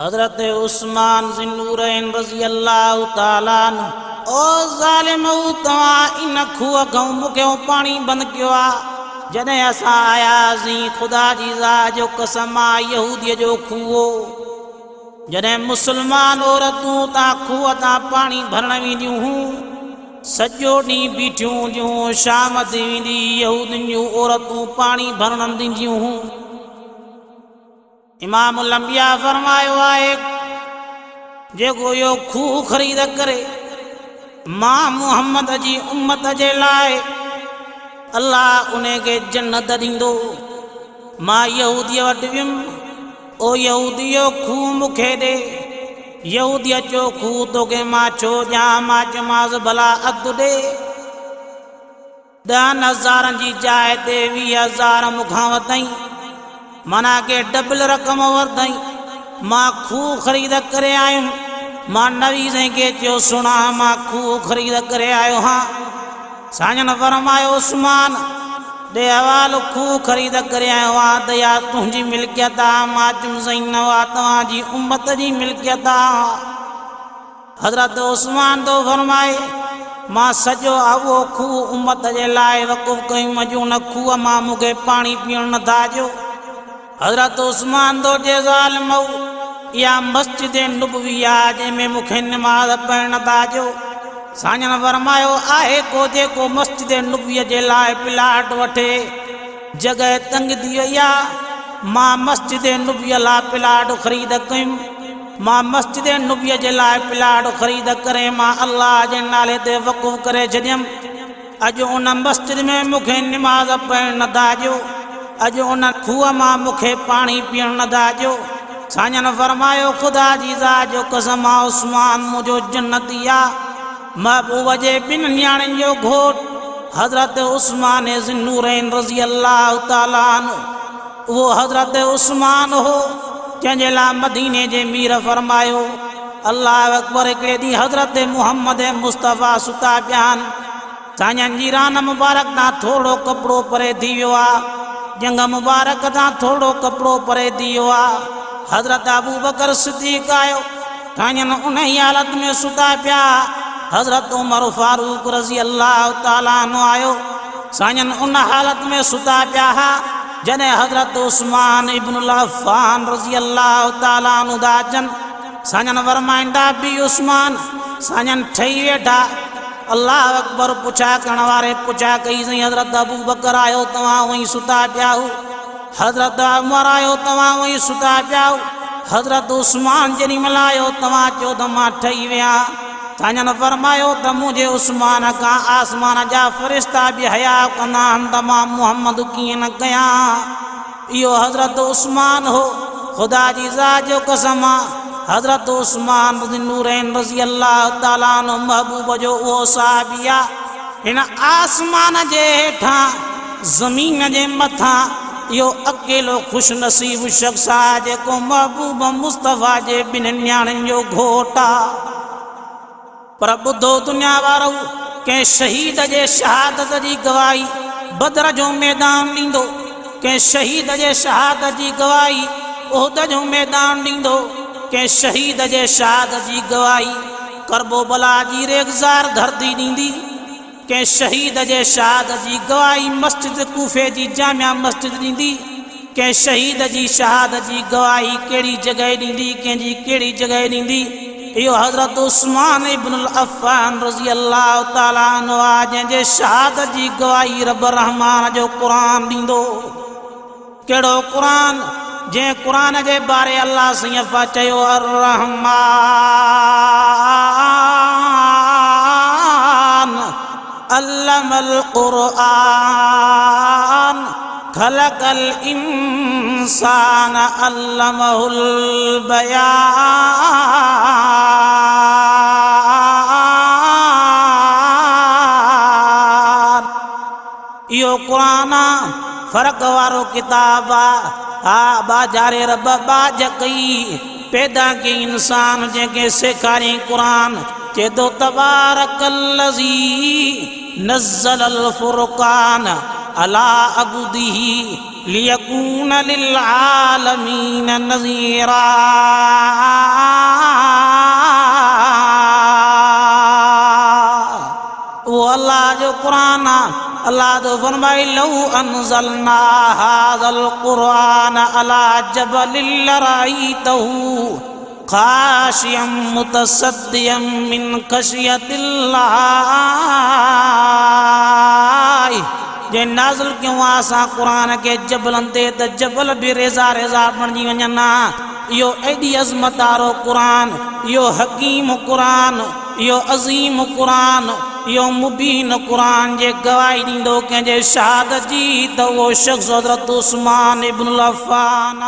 हजरत उस्मान ज़िन्नूरैन रज़ी अल्लाह ताला अन्हु ओ ज़ालिमो तव्हां इन खूह खां मूंखे पाणी बंदि कयो आहे। जॾहिं असां आयासीं ख़ुदा जी ज़ात जो कसम आहे यहूदीअ जो खूह जॾहिं मुस्लमान औरतूं तां खूह तां पाणी भरण वेंदियूं हुयूं सॼो ॾींहुं बीठियूं हूंदियूं शाम थी वेंदी यहूदियुनि जूं औरतूं पाणी भरण ॾींदियूं हुयूं। इमामुल अंबिया फरमायो आहे जेको इहो खूह ख़रीद करे मां मुहम्मद जी उम्मत जे लाइ अल्लाह उन खे जन्नत ॾींदो। मां यहूदीअ वटि वियुमि ओ यहूदीअ खूह मूंखे ॾे। यहूदी अचो खूह तोखे मां छो ॾियां? मां चयोमांसि भला अधु ॾे। 10,000 जी जाइ ते 20,000 मूंखां वरितई माना के डबल रक़म वरितई। मां खूह ख़रीद करे आयुमि। मां नवी साईं खे चयो सुणा मां खूह ख़रीद करे आयो हाँ। साईं फरमायो उस्मान ॾे हवालो खूह ख़रीद करे आयो आहे त या तुंहिंजी मिल्कियत आहे? मां चयुमि साईं न आहे तव्हांजी उम्मत जी मिल्कियत आहे। हज़रत उस्मान तो फरमाए मां सॼो उहो खूह उम्मत जे लाइ वक़ुफ़ कयुमि। अॼु उन खूह मां मूंखे पाणी पीअणु नथा ॾियो। हज़रत उस्मान तो जे ज़ालिमो इहा मस्जिद नबवी आहे जंहिंमें मूंखे निमाज़ पढ़णु नथा ॾियो। साईं फरमायो आहे को जेको मस्जिद नबवीअ जे लाइ प्लाट वठे जॻह तंग थी वई आहे। मां मस्जिद नबवीअ लाइ प्लाट ख़रीद कयुमि। मां मस्जिद नबवीअ जे लाइ प्लाट ख़रीद करे मां अल्लाह जे नाले ते वक़ुफ़ करे छॾियमि। अॼु उन मस्जिद में मूंखे निमाज़ पढ़णु नथा ॾियो। अॼु उन खूह मां मूंखे पाणी पीअणु नथा ॾियो। साईं फरमायो ख़ुदा जी ज़ात जो कसम आहे उस्मान मुंहिंजो जन्नती आहे। महबूब जे ॿिनि न्याणियुनि जो घोट हज़रत उस्मान ज़िन्नूरैन रज़ी अल्लाह ताला अन्हु उहो हज़रत उस्मान हो जंहिंजे लाइ मदीने जे मीर फरमायो अल्लाह अकबर। हिकिड़े ॾींहुं हज़रत मुहम्मद मुस्तफ़ा सुता पिया आहिनि। साईं जी रान मुबारक तां थोरो कपिड़ो परे थी वियो आहे। जंग मुबारक तां थोरो कपिड़ो परे थी वियो आहे। हज़रत अबू बकर सिद्दीक़ आयो साईं उन ई हालत में सुता पिया। हज़रत उमर फारूक रज़ी अल्लाह ताला अन्हु आयो साईं उन हालत में सुता पिया हा जॾहिं हज़रत उस्मान इब्नुल अफ़्फ़ान रज़ी अल्लाह ताला अन्हु था अचनि। साईं फरमाईंदा बि उस्मान साईं ठही वेठा। अल्लाह अकबर पुछा करण वारे पुछा कई साईं हज़रत अबू बकर आयो तव्हां वहीं सुता पिया हो? हज़रत उमर आयो तव्हां वहीं सुता पिया हो? हज़रत उस्मान जेॾी महिल आयो तव्हां चयो त मां ठही विया। साईं फरमायो त मुंहिंजे उस्मान खां आसमान जा फ़रिश्ता बि हया कंदा आहिनि त मां मुहम्मद कीअं न कयां। इहो हज़रत उस्मान हो ख़ुदा जी ज़ात जो कसम आहे। हज़रत उस्मान ज़िन्नूरैन रज़ी अल्लाह ताला अन्हु महबूब जो उहो सहाबी आहे। हिन आसमान जे हेठां ज़मीन जे मथां इहो अकेलो ख़ुशि नसीब शख़्स आहे जेको महबूब मुस्तफ़ा जे ॿिनि न्याणियुनि जो घोट आहे। पर ॿुधो दुनिया वारो कंहिं शहीद जे शहादत जी गवाही बदर जो मैदान ॾींदो। कंहिं शहीद जे शहादत जी गवाही उहद जो मैदान ॾींदो। कंहिं शहीद जे शहादत जी गवाही करबला जी रेगज़ार धरती ॾींदी। कंहिं शहीद जे शहादत जी गवाही मस्जिद कूफे जी जामिया मस्जिद ॾींदी। कंहिं शहीद जी शहादत जी गवाही कहिड़ी जॻह ॾींदी कंहिंजी कहिड़ी जॻह ॾींदी। इहो हज़रत उस्मान इब्नुल अफ़्फ़ान रज़ी अल्लाह ताला अन्हु आहे जंहिंजे शहादत जी गवाही रब रहमान जो क़ुरान ॾींदो। कहिड़ो क़ुरान? जंहिं क़ुरान जे बारे अल्लाह सैफ़ चयो अर रहमान अल्लमल क़ुरआन खलक़ल इंसान अल्लमहुल बयान। इहो क़ुरान फ़र्क़ वारो किताब आहे। हा बाजारे रब बाज कई पैदा कई इंसान जंहिंखे सेखारियईं क़ुरान चए थो तबारकल्लज़ी नज़्ज़लल फ़ुरक़ान अला अबुदिही लियकून लिल आलमीन नज़ीरा। वो अल्लाह जो कुरान अल्लाह तो फरमाए लौ अनज़लना हाज़ल कुरान अला जबलिन लरअयतहू खाशियम मुतसद्दियम मिन खशियतिल्लाह। जे नाज़िल क्यों आसा कुरान के जबलन ते त जबल भी रेज़ा रेज़ा बणजी वञनि। यो एडी अज़मत वारो कुरान, यो हकीम कुरान, यो अज़ीम कुरान, यो मुबीन कुरान जे गवाही ॾींदो कंहिंजे शहादत जी त उहो शख़्स हज़रत उस्मान इब्नुल अफ़्फ़ान।